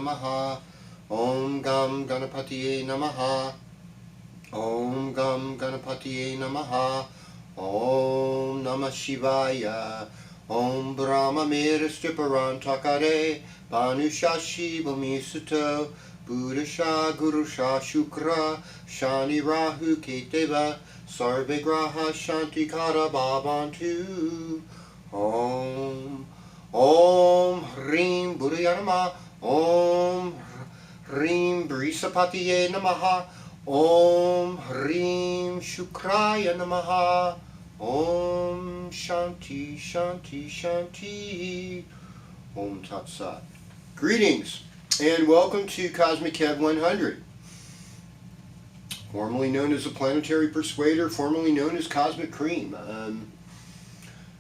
Namaha. Om Gam Ganapatiye Namaha. Om Gam Ganapatiye Namaha. Om Namah Shivaya. Om Brahma Miristiparan Takare. Banusha Shiva Misuto. Buddhasha Gurusha Shukra. Shani Rahu Keteva. Sarve Graha Shanti Kara Bhavantu. Om Hrim Buddhaya Namaha. Om Hrim Brisapatiye Namaha. Om Hrim Shukraya Namaha. Om Shanti Shanti Shanti. Om Tat Sat. Greetings and welcome to KozmicKev100. Formerly known as the Planetary Persuader, formerly known as Cosmic Cream.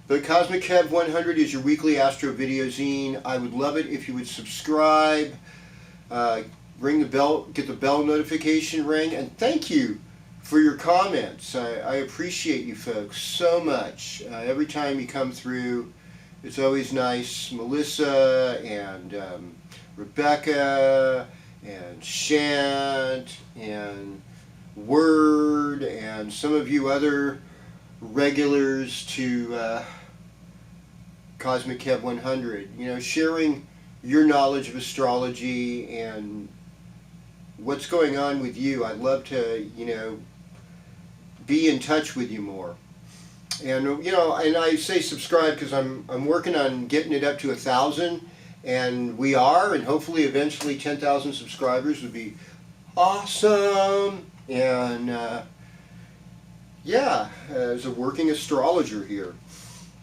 The KozmicKev100 is your weekly astro video zine. I would love it if you would subscribe, ring the bell, get the bell notification ring, and thank you for your comments. I appreciate you folks so much. Every time you come through, it's always nice. Melissa and Rebecca and Shant and Word and some of you other regulars to KozmicKev100, you know, sharing your knowledge of astrology and what's going on with you. I'd love to, you know, be in touch with you more. And you know, and I say subscribe because I'm working on getting it up to 1,000, and we are, and hopefully eventually 10,000 subscribers would be awesome. And yeah, as a working astrologer here.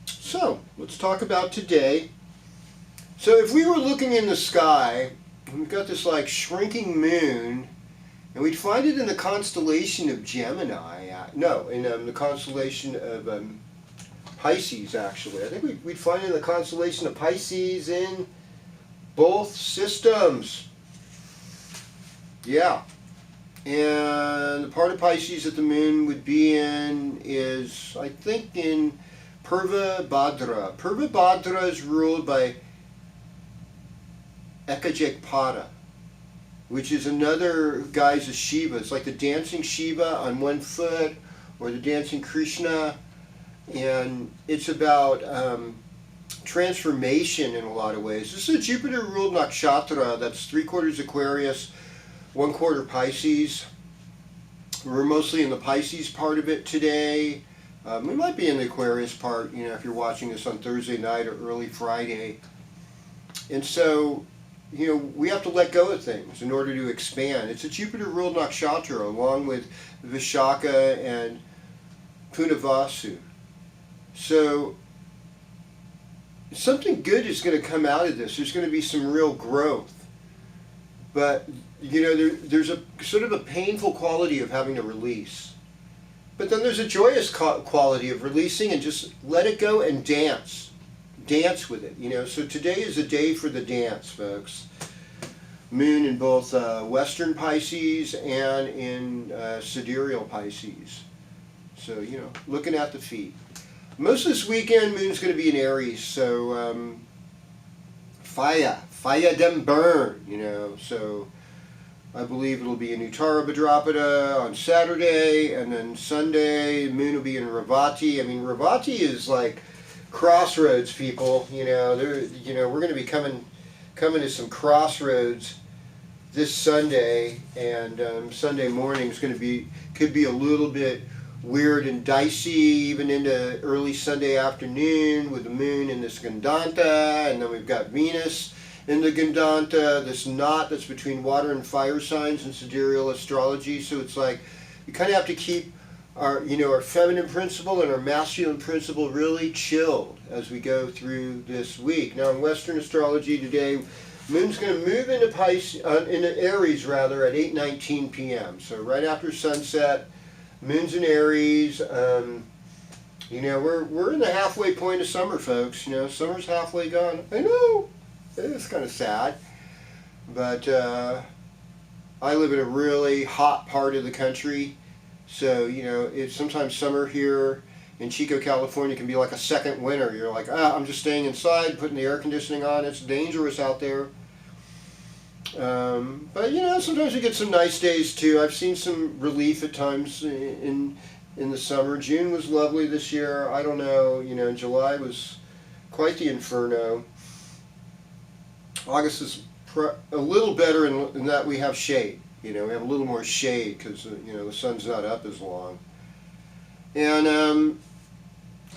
So let's talk about today. So if we were looking in the sky, we've got this like shrinking moon, and we'd find it in the constellation of Gemini. No, in the constellation of Pisces, actually. I think we'd find it in the constellation of Pisces in both systems. Yeah. And the part of Pisces that the moon would be in is, I think, in Purva Bhadra. Purva Bhadra is ruled by Ekajekpada, which is another guise of Shiva. It's like the dancing Shiva on one foot, or the dancing Krishna, and it's about transformation in a lot of ways. This is a Jupiter-ruled nakshatra that's 3/4 Aquarius, 1/4 Pisces. We're mostly in the Pisces part of it today. We might be in the Aquarius part, you know, if you're watching this on Thursday night or early Friday. And so, you know, we have to let go of things in order to expand. It's a Jupiter-ruled nakshatra along with Vishaka and Punavasu. So something good is going to come out of this. There's going to be some real growth. But, you know, there's a sort of a painful quality of having to release. But then there's a joyous quality of releasing and just let it go and dance. Dance with it, you know. So today is a day for the dance, folks. Moon in both Western Pisces and in sidereal Pisces. So, you know, looking at the feet. Most of this weekend, Moon's going to be in Aries, so fire them burn, you know. So I believe it'll be in Uttara Bhadrapada on Saturday, and then Sunday, Moon will be in Revati. I mean, Revati is like crossroads, people. You know, we're going to be coming to some crossroads this Sunday, and Sunday morning is going to could be a little bit weird and dicey, even into early Sunday afternoon with the moon in this Gandanta, and then we've got Venus in the Gandanta, this knot that's between water and fire signs in sidereal astrology. So it's like you kind of have to keep our, you know, our feminine principle and our masculine principle really chilled as we go through this week. Now in Western astrology today, Moon's going to move into into Aries rather at 8:19 p.m. So right after sunset, Moon's in Aries. You know, we're in the halfway point of summer, folks. You know, summer's halfway gone. I know. It's kind of sad. But I live in a really hot part of the country. So, you know, it's sometimes summer here in Chico, California can be like a second winter. You're like, I'm just staying inside, putting the air conditioning on. It's dangerous out there. But you know, sometimes we get some nice days too. I've seen some relief at times in the summer. June was lovely this year. I don't know, you know, July was quite the inferno. August is a little better in that we have shade. You know, we have a little more shade because you know, the sun's not up as long. And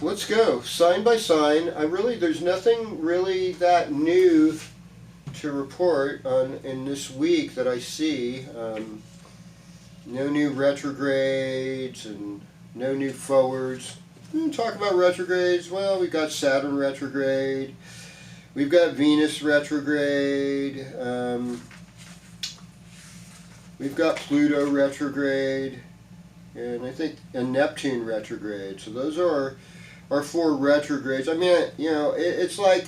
let's go sign by sign. There's nothing really that new to report on in this week that I see. No new retrogrades and no new forwards. Talk about retrogrades. Well, we've got Saturn retrograde. We've got Venus retrograde. We've got Pluto retrograde. And I think a Neptune retrograde. So those are our 4 retrogrades. I mean, you know, it's like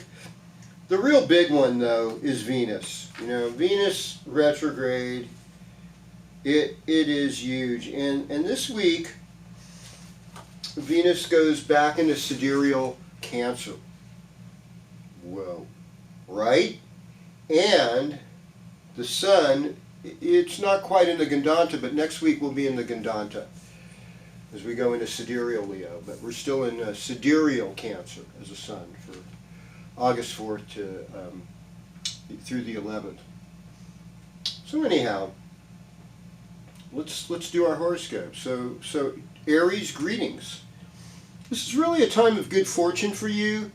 the real big one though is Venus. You know, Venus retrograde. It is huge. And this week, Venus goes back into sidereal Cancer. Whoa, right? And the Sun, it's not quite in the Gandanta, but next week we'll be in the Gandanta as we go into sidereal Leo. But we're still in sidereal Cancer as a Sun for August 4th to through the 11th. So anyhow, let's do our horoscope. So Aries, greetings. This is really a time of good fortune for you.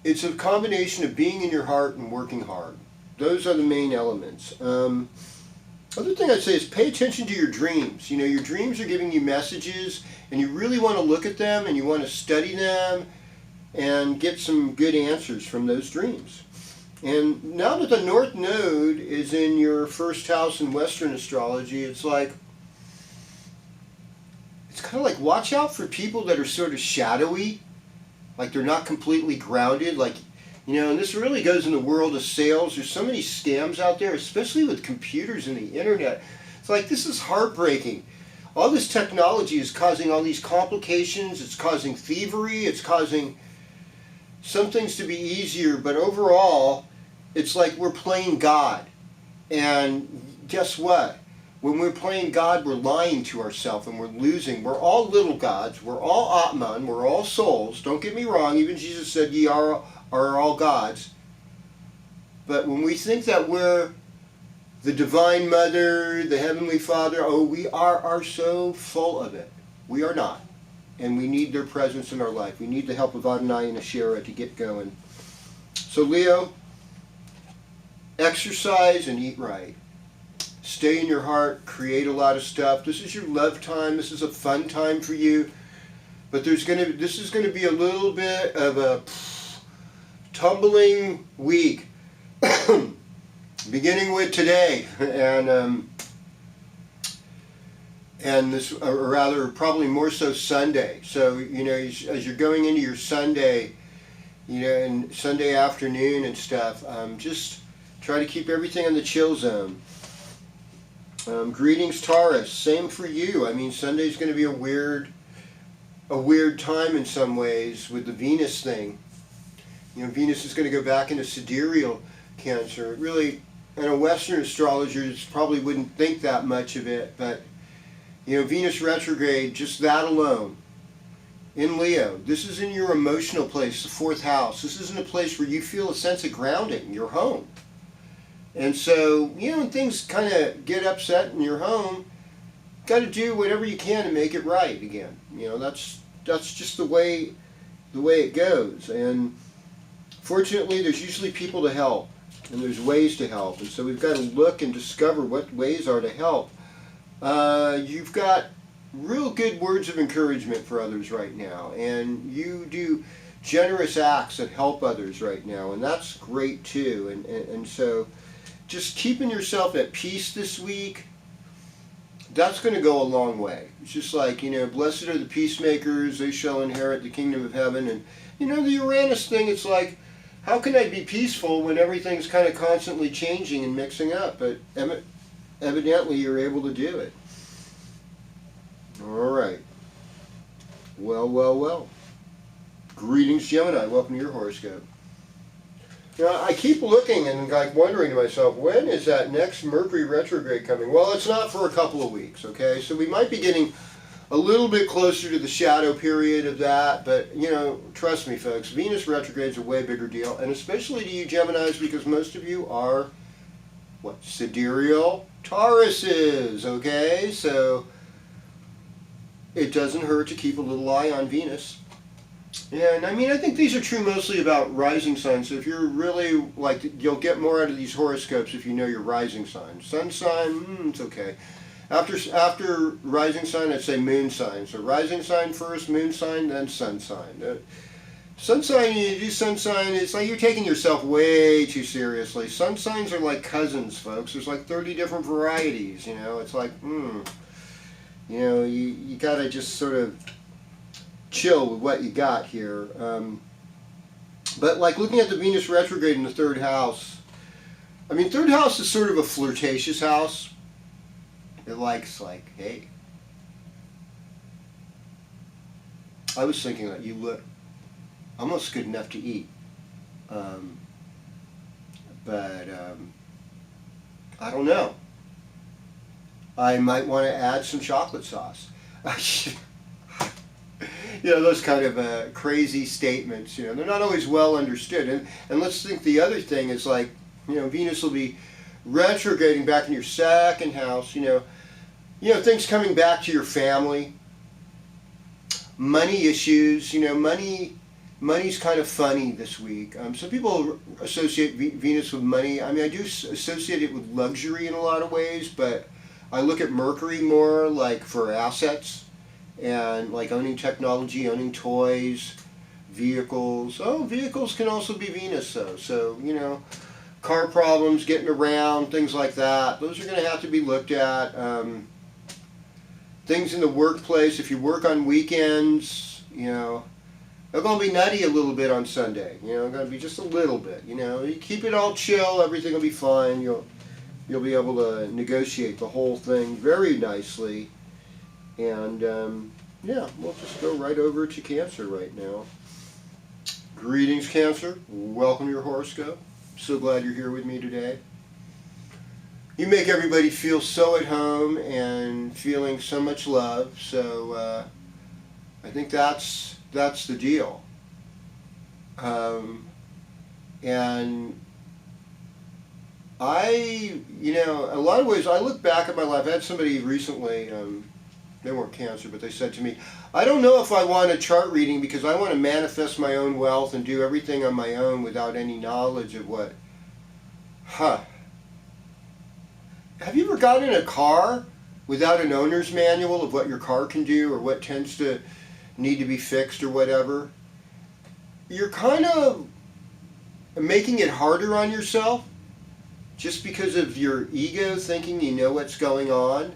It's a combination of being in your heart and working hard. Those are the main elements. Other thing I'd say is pay attention to your dreams. You know, your dreams are giving you messages, and you really want to look at them, and you want to study them, and get some good answers from those dreams. And now that the North Node is in your first house in Western astrology, it's kind of like watch out for people that are sort of shadowy, like they're not completely grounded, like, you know, and this really goes in the world of sales. There's so many scams out there, especially with computers and the internet. It's like, this is heartbreaking. All this technology is causing all these complications. It's causing thievery. It's causing some things to be easier, but overall, it's like we're playing God. And guess what? When we're playing God, we're lying to ourselves and we're losing. We're all little gods. We're all Atman. We're all souls. Don't get me wrong. Even Jesus said, ye are all gods. But when we think that we're the Divine Mother, the Heavenly Father, oh, we are so full of it. We are not. And we need their presence in our life. We need the help of Adonai and Asherah to get going. So Leo, exercise and eat right. Stay in your heart, create a lot of stuff. This is your love time. This is a fun time for you. But this is going to be a little bit of a tumbling week. Beginning with today. And this, or rather, probably more so Sunday. So, you know, as you're going into your Sunday, you know, and Sunday afternoon and stuff, just try to keep everything in the chill zone. Greetings, Taurus. Same for you. I mean, Sunday's going to be a weird time in some ways with the Venus thing. You know, Venus is going to go back into sidereal Cancer. Really, and a Western astrologers probably wouldn't think that much of it, but you know, Venus retrograde, just that alone, in Leo, this is in your emotional place, the 4th house. This isn't a place where you feel a sense of grounding, your home. And so, you know, when things kind of get upset in your home, got to do whatever you can to make it right again. You know, that's just the way it goes. And fortunately, there's usually people to help, and there's ways to help. And so we've got to look and discover what ways are to help. You've got real good words of encouragement for others right now, and you do generous acts that help others right now, and that's great too. And so just keeping yourself at peace this week, that's going to go a long way. It's just like, you know, blessed are the peacemakers, they shall inherit the kingdom of heaven. And you know, the Uranus thing, it's like, how can I be peaceful when everything's kind of constantly changing and mixing up? But evidently you're able to do it. All right. Well. Greetings, Gemini. Welcome to your horoscope. You know, I keep looking and like wondering to myself, when is that next Mercury retrograde coming? Well, it's not for a couple of weeks, okay? So we might be getting a little bit closer to the shadow period of that, but you know, trust me folks, Venus retrograde is a way bigger deal, and especially to you Geminis, because most of you are, what, sidereal Tauruses, okay? So it doesn't hurt to keep a little eye on Venus. And I mean, I think these are true mostly about rising signs. So if you're really, like, you'll get more out of these horoscopes if you know your rising sign. Sun sign, it's okay. After rising sign, I'd say moon sign. So rising sign first, moon sign, then sun sign. Sun sign, you do sun sign, it's like you're taking yourself way too seriously. Sun signs are like cousins, folks. There's like 30 different varieties, you know. It's like, you know, you gotta just sort of chill with what you got here. But like looking at the Venus retrograde in the third house, I mean, third house is sort of a flirtatious house. It likes, like, hey, I was thinking that you look almost good enough to eat. But I don't know. I might want to add some chocolate sauce. You know, those kind of crazy statements, you know, they're not always well understood. And let's think the other thing is, like, you know, Venus will be retrograding back in your second house, you know, things coming back to your family, money issues, you know, money's kind of funny this week. Some people associate Venus with money. I mean, I do associate it with luxury in a lot of ways, but I look at Mercury more like for assets and like owning technology, owning toys, vehicles. Oh, vehicles can also be Venus though. So, you know, car problems, getting around, things like that. Those are going to have to be looked at. Things in the workplace, if you work on weekends, you know, they're going to be nutty a little bit on Sunday. You know, going to be just a little bit. You know, you keep it all chill, everything will be fine. You'll be able to negotiate the whole thing very nicely. And yeah, we'll just go right over to Cancer right now. Greetings, Cancer. Welcome to your horoscope. So glad you're here with me today. You make everybody feel so at home and feeling so much love. So I think that's the deal. And you know, a lot of ways, I look back at my life. I had somebody recently, they weren't Cancer, but they said to me, I don't know if I want a chart reading because I want to manifest my own wealth and do everything on my own without any knowledge of what. Have you ever gotten in a car without an owner's manual of what your car can do or what tends to need to be fixed or whatever? You're kind of making it harder on yourself just because of your ego thinking you know what's going on.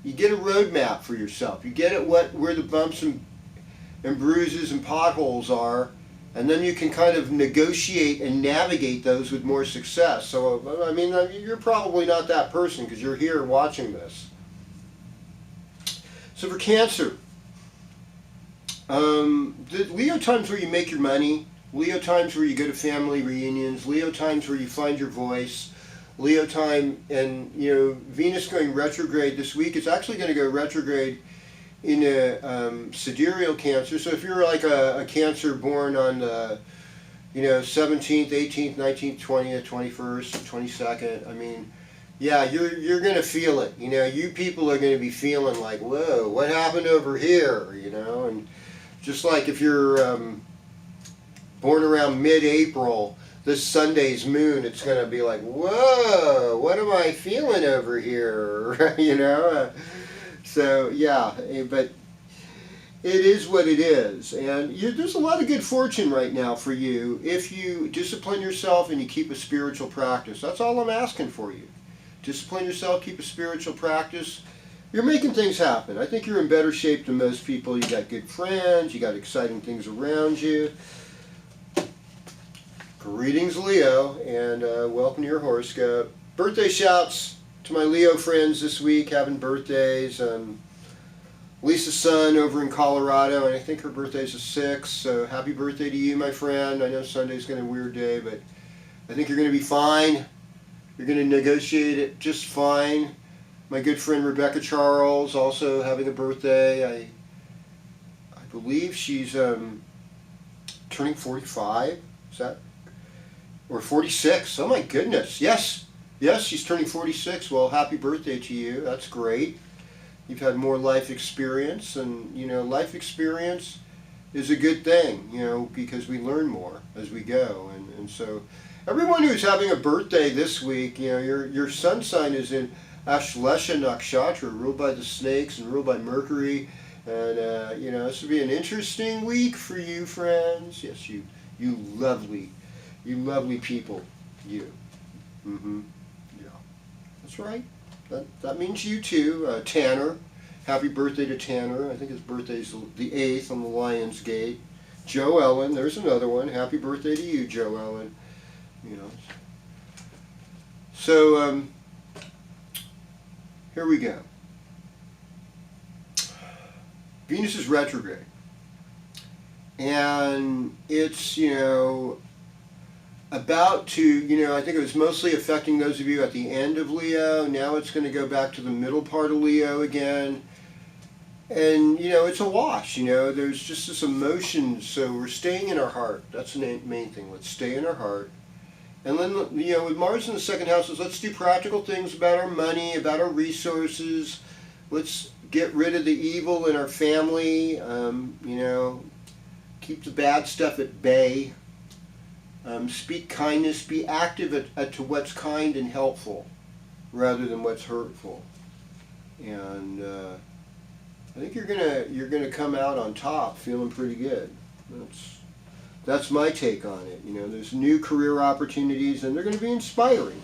You get a roadmap for yourself. You get at where the bumps and bruises and potholes are, and then you can kind of negotiate and navigate those with more success. So, I mean, you're probably not that person because you're here watching this. So for Cancer, the Leo times where you make your money, Leo times where you go to family reunions, Leo times where you find your voice, Leo time, and, you know, Venus going retrograde this week. It's actually going to go retrograde in a sidereal Cancer. So if you're like a Cancer born on the, you know, 17th, 18th, 19th, 20th, 21st, 22nd, I mean, yeah, you're going to feel it. You know, you people are going to be feeling like, whoa, what happened over here, you know? And just like if you're born around mid-April, this Sunday's moon, it's going to be like, whoa, what am I feeling over here, you know? So, yeah, but it is what it is. And there's a lot of good fortune right now for you if you discipline yourself and you keep a spiritual practice. That's all I'm asking for you. Discipline yourself, keep a spiritual practice. You're making things happen. I think you're in better shape than most people. You got good friends, you got exciting things around you. Greetings, Leo, and welcome to your horoscope. Birthday shouts to my Leo friends this week having birthdays. A Lisa's son over in Colorado, and I think her birthday's the 6th, so happy birthday to you, my friend. I know Sunday's going to be a weird day, but I think you're going to be fine. You're going to negotiate it just fine. My good friend Rebecca Charles also having a birthday. I believe she's turning 45. Is that? Or 46. Oh my goodness. Yes. Yes, she's turning 46. Well, happy birthday to you. That's great. You've had more life experience, and life experience is a good thing, because we learn more as we go. And so everyone who's having a birthday this week, your sun sign is in Ashlesha Nakshatra, ruled by the snakes and ruled by Mercury. And this will be an interesting week for you, friends. Yes, you lovely people, you. Yeah, that's right. That means you too. Tanner, happy birthday to Tanner. I think his birthday's the 8th on the Lion's Gate. Joe Ellen, there's another one. Happy birthday to you, Joe Ellen. So here we go. Venus is retrograde, and it's about to, I think it was mostly affecting those of you at the end of Leo. Now it's going to go back to the middle part of Leo again. And, it's a wash, there's just this emotion. So we're staying in our heart. That's the main thing. Let's stay in our heart. And then, with Mars in the second house, let's do practical things about our money, about our resources. Let's get rid of the evil in our family. Keep the bad stuff at bay. Speak kindness, be active to what's kind and helpful rather than what's hurtful. And I think you're gonna come out on top feeling pretty good. That's my take on it. There's new career opportunities, and they're going to be inspiring.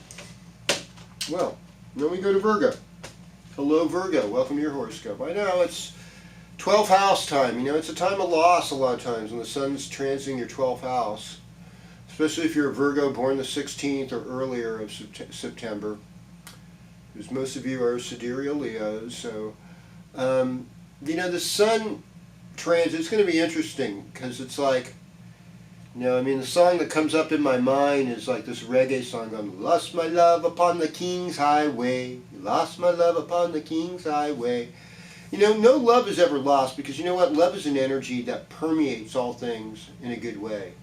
Well, then we go to Virgo. Hello, Virgo. Welcome to your horoscope. I know it's 12th house time. It's a time of loss a lot of times when the sun's transiting your 12th house. Especially if you're a Virgo born the 16th or earlier of September, because most of you are sidereal Leos. So, the sun transit is going to be interesting, because it's like, the song that comes up in my mind is like this reggae song going, lost my love upon the King's Highway, lost my love upon the King's Highway. No love is ever lost, because you know what? Love is an energy that permeates all things in a good way.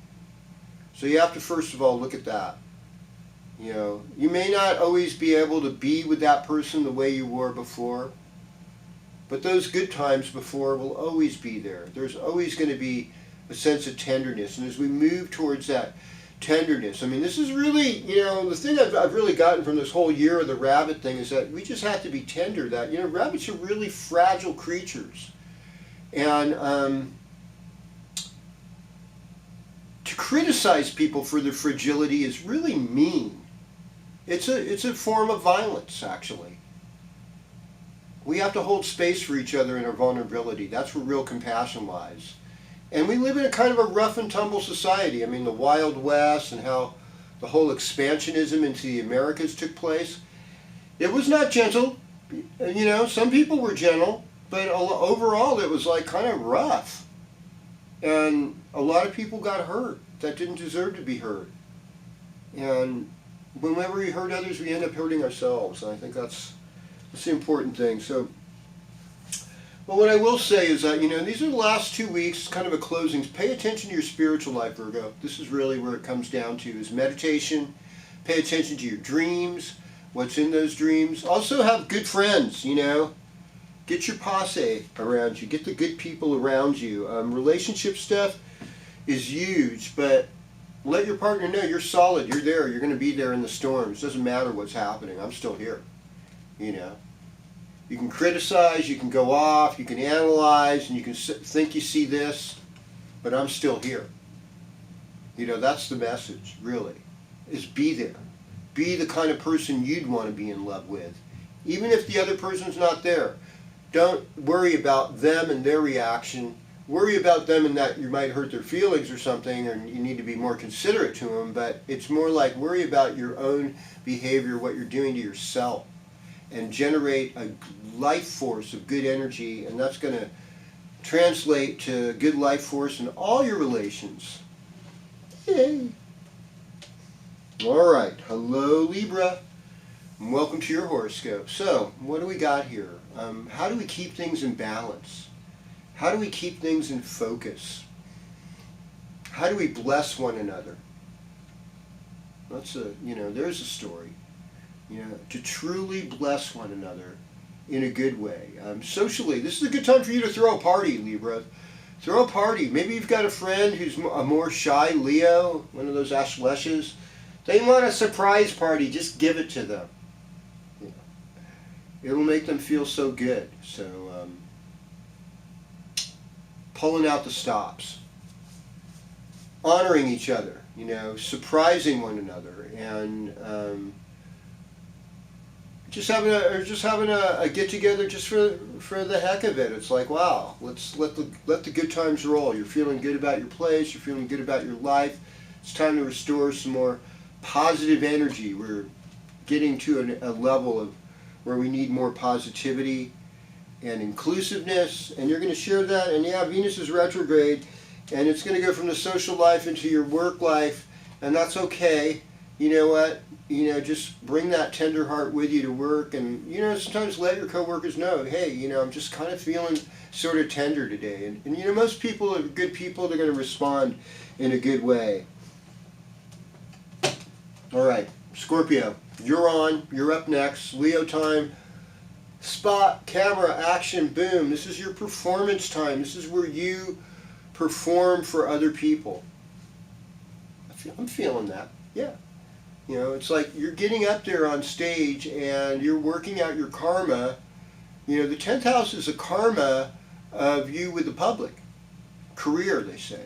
So you have to first of all look at that. You may not always be able to be with that person the way you were before, but those good times before will always be there. There's always going to be a sense of tenderness, and as we move towards that tenderness, this is really, the thing I've really gotten from this whole year of the rabbit thing is that we just have to be tender. That, rabbits are really fragile creatures, and to criticize people for their fragility is really mean. It's a form of violence, actually. We have to hold space for each other in our vulnerability. That's where real compassion lies. And we live in a kind of a rough and tumble society. The Wild West and how the whole expansionism into the Americas took place. It was not gentle. Some people were gentle, but overall it was like kind of rough. And a lot of people got hurt that didn't deserve to be hurt. And whenever we hurt others, we end up hurting ourselves. And I think that's the important thing. So, well, what I will say is that, these are the last 2 weeks, kind of a closing. Pay attention to your spiritual life, Virgo. This is really where it comes down to, is meditation. Pay attention to your dreams, what's in those dreams. Also have good friends, Get your posse around you. Get the good people around you. Relationship stuff is huge, but let your partner know you're solid. You're there. You're going to be there in the storms. Doesn't matter what's happening. I'm still here. You can criticize, you can go off, you can analyze, and you can think you see this, but I'm still here. That's the message, really, is be there. Be the kind of person you'd want to be in love with. Even if the other person's not there, don't worry about them and their reaction. Worry about them in that you might hurt their feelings or something, and you need to be more considerate to them, but it's more like worry about your own behavior, what you're doing to yourself. and generate a life force of good energy, and that's going to translate to good life force in all your relations. Yay! Alright, hello Libra, and welcome to your horoscope. So, what do we got here? How do we keep things in balance? How do we keep things in focus? How do we bless one another? That's there's a story. To truly bless one another in a good way. Socially, this is a good time for you to throw a party, Libra. Throw a party. Maybe you've got a friend who's a more shy Leo, one of those Ashleshes. They want a surprise party. Just give it to them. It'll make them feel so good. So, pulling out the stops. Honoring each other. Surprising one another. And just having a get together just for the heck of it. It's like, wow, let's let the good times roll. You're feeling good about your place. You're feeling good about your life. It's time to restore some more positive energy. We're getting to a level of where we need more positivity and inclusiveness, and you're going to share that. And yeah, Venus is retrograde, and it's going to go from the social life into your work life, and that's okay. You know what? Just bring that tender heart with you to work, and sometimes let your coworkers know, hey, I'm just kind of feeling sort of tender today, and most people are good people. They're going to respond in a good way. All right, Scorpio, you're on. You're up next. Leo time. Spot, camera, action, boom. This is your performance time. This is where you perform for other people. I'm feeling that. Yeah. It's like you're getting up there on stage and you're working out your karma. The 10th house is a karma of you with the public. Career, they say.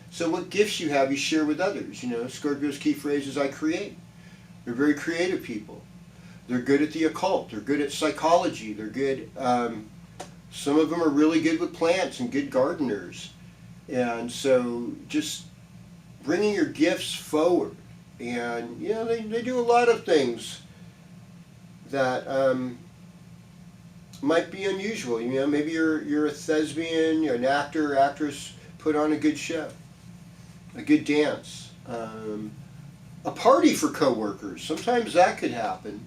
So what gifts you have, you share with others. Scorpio's key phrase is I create. They're very creative people. They're good at the occult. They're good at psychology. They're good, some of them are really good with plants and good gardeners. And so just bringing your gifts forward. And, they do a lot of things that might be unusual. Maybe you're a thespian, you're an actor or actress, put on a good show, a good dance, a party for coworkers. Sometimes that could happen.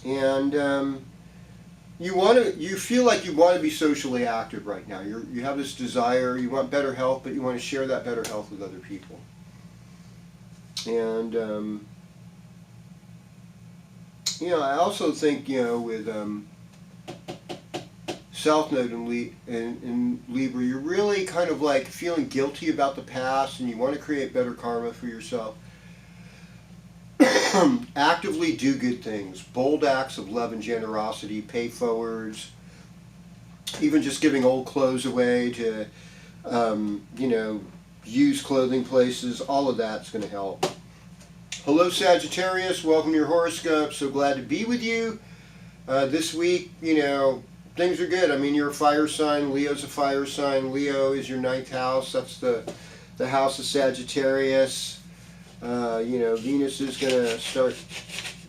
And you feel like you want to be socially active right now. You have this desire, you want better health, but you want to share that better health with other people. And, I also think, with South Node in Libra, you're really kind of like feeling guilty about the past and you want to create better karma for yourself. Actively do good things. Bold acts of love and generosity, pay forwards, even just giving old clothes away to, used clothing places. All of that's going to help. Hello Sagittarius, welcome to your horoscope. So glad to be with you. This week, things are good. I mean, you're a fire sign. Leo's a fire sign. Leo is your 9th house. That's the house of Sagittarius. Venus is going to start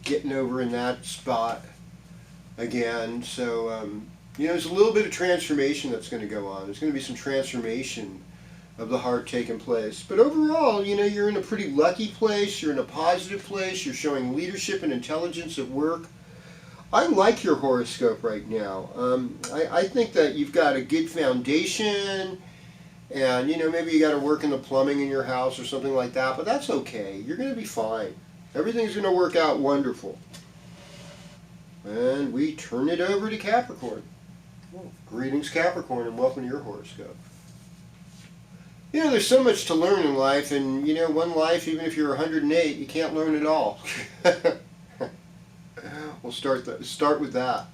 getting over in that spot again. So, there's a little bit of transformation that's going to go on. There's going to be some transformation of the heart taking place. But overall, you're in a pretty lucky place. You're in a positive place. You're showing leadership and intelligence at work. I like your horoscope right now. I think that you've got a good foundation, and maybe you got to work in the plumbing in your house or something like that, but that's okay. You're going to be fine. Everything's going to work out wonderful. And we turn it over to Capricorn. Well, greetings Capricorn, and welcome to your horoscope. There's so much to learn in life, and one life, even if you're 108, you can't learn it all. We'll start with that.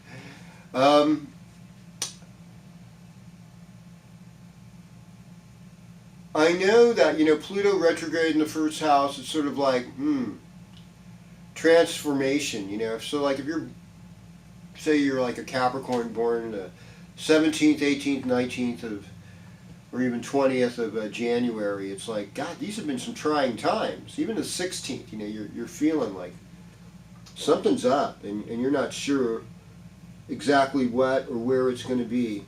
I know that Pluto retrograde in the 1st house is sort of like transformation. So like if you're like a Capricorn born the 17th, 18th, 19th or even 20th of January, it's like, God, these have been some trying times. Even the 16th, you're feeling like something's up, and you're not sure exactly what or where it's going to be.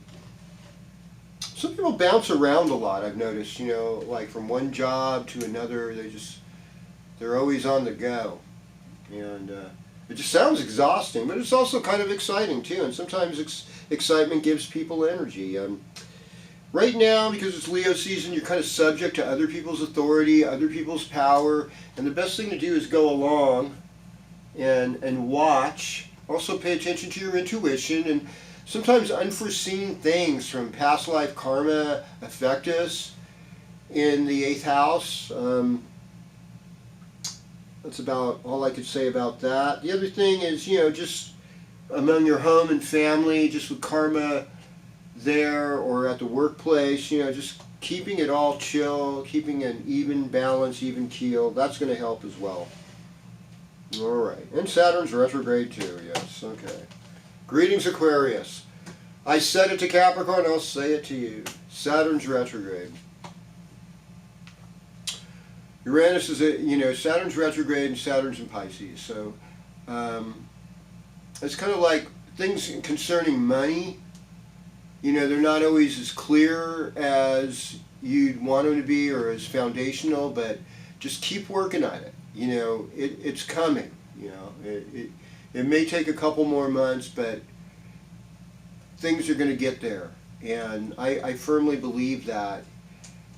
Some people bounce around a lot, I've noticed, like from one job to another. They're always on the go. And it just sounds exhausting, but it's also kind of exciting too. And sometimes excitement gives people energy. Right now, because it's Leo season, you're kind of subject to other people's authority, other people's power. And the best thing to do is go along and watch. Also pay attention to your intuition, and sometimes unforeseen things from past life karma affect us in the 8th house. That's about all I could say about that. The other thing is, just among your home and family, just with karma there or at the workplace, just keeping it all chill, keeping an even balance, even keel, that's going to help as well. All right. And Saturn's retrograde too, yes. Okay. Greetings, Aquarius. I said it to Capricorn, I'll say it to you. Saturn's retrograde. Uranus is, Saturn's retrograde and Saturn's in Pisces. So it's kind of like things concerning money. They're not always as clear as you'd want them to be or as foundational, but just keep working on it. It's coming. It may take a couple more months, but things are going to get there. And I firmly believe that.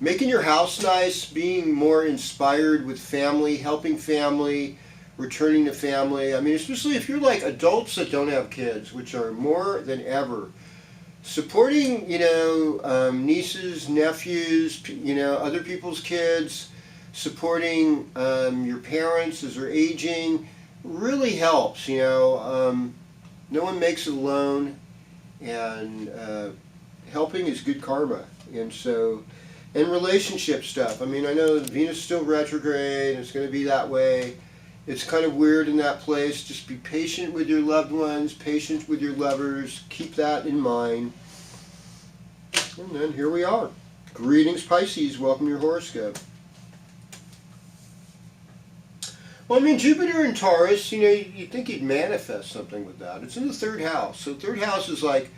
Making your house nice, being more inspired with family, helping family, returning to family. I mean, especially if you're like adults that don't have kids, which are more than ever. Supporting, nieces, nephews, other people's kids, supporting your parents as they're aging really helps. No one makes it alone, and helping is good karma. And relationship stuff. I mean, I know Venus is still retrograde, and it's going to be that way. It's kind of weird in that place. Just be patient with your loved ones, patient with your lovers. Keep that in mind. And then here we are. Greetings, Pisces. Welcome to your horoscope. Well, I mean, Jupiter and Taurus, you'd think you'd manifest something with that. It's in the 3rd house. So 3rd house is like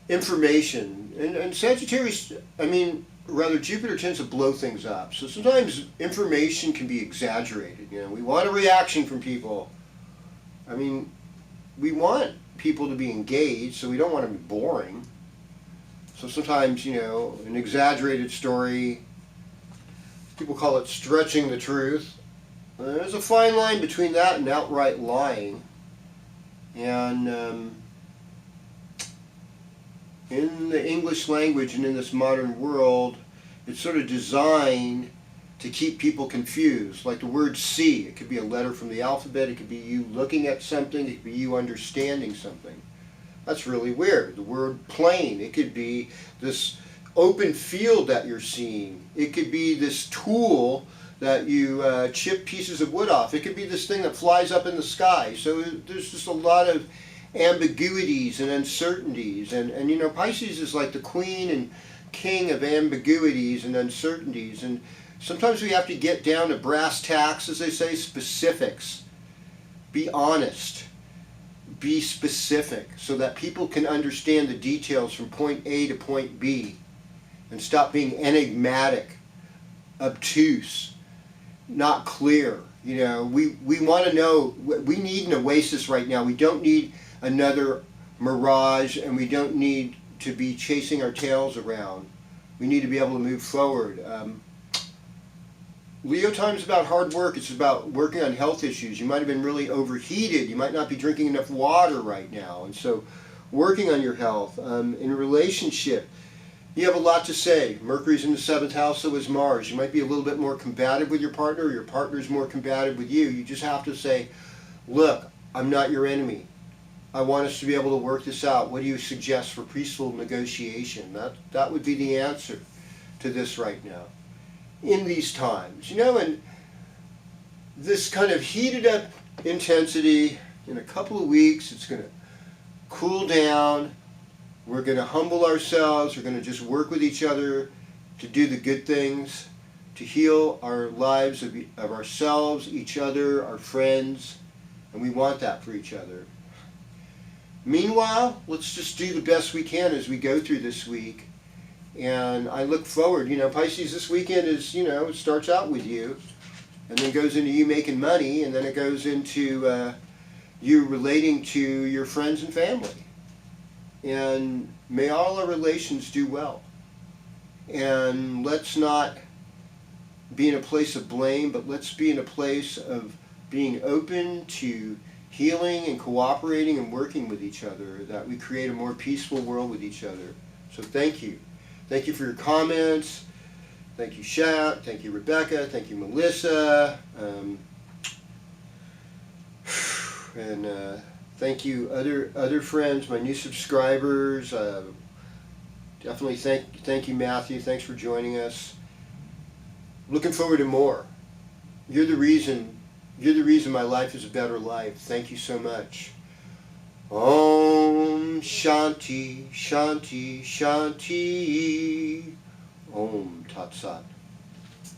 information. And Sagittarius, Jupiter tends to blow things up. So sometimes information can be exaggerated. We want a reaction from people. I mean, we want people to be engaged, so we don't want to be boring. So sometimes, an exaggerated story, people call it stretching the truth. There's a fine line between that and outright lying. And in the English language and in this modern world, it's sort of designed to keep people confused. Like the word see, it could be a letter from the alphabet, it could be you looking at something, it could be you understanding something. That's really weird. The word plane, it could be this open field that you're seeing. It could be this tool that you chip pieces of wood off. It could be this thing that flies up in the sky. So there's just a lot of ambiguities and uncertainties, and Pisces is like the queen and king of ambiguities and uncertainties, and sometimes we have to get down to brass tacks, as they say, specifics. Be honest, be specific, so that people can understand the details from point A to point B, and stop being enigmatic, obtuse, not clear. We want to know. We need an oasis right now. We don't need another mirage, and we don't need to be chasing our tails around. We need to be able to move forward. Leo time is about hard work. It's about working on health issues. You might have been really overheated. You might not be drinking enough water right now. And so working on your health. In a relationship, you have a lot to say. Mercury's in the 7th house, so is Mars. You might be a little bit more combative with your partner, or your partner's more combative with you. You just have to say, look, I'm not your enemy. I want us to be able to work this out. What do you suggest for peaceful negotiation? That would be the answer to this right now. In these times, and this kind of heated up intensity, in a couple of weeks, it's going to cool down. We're going to humble ourselves. We're going to just work with each other to do the good things, to heal our lives of ourselves, each other, our friends, And we want that for each other. Meanwhile, let's just do the best we can as we go through this week. And I look forward, Pisces, this weekend is, it starts out with you, and then goes into you making money, and then it goes into you relating to your friends and family. And may all our relations do well. And let's not be in a place of blame, but let's be in a place of being open to healing and cooperating and working with each other, that we create a more peaceful world with each other. So thank you. Thank you for your comments. Thank you, Shat. Thank you, Rebecca. Thank you, Melissa. And thank you, other friends, my new subscribers. Definitely thank you, Matthew. Thanks for joining us. Looking forward to more. You're the reason my life is a better life. Thank you so much. Om Shanti, Shanti, Shanti. Om Tat Sat.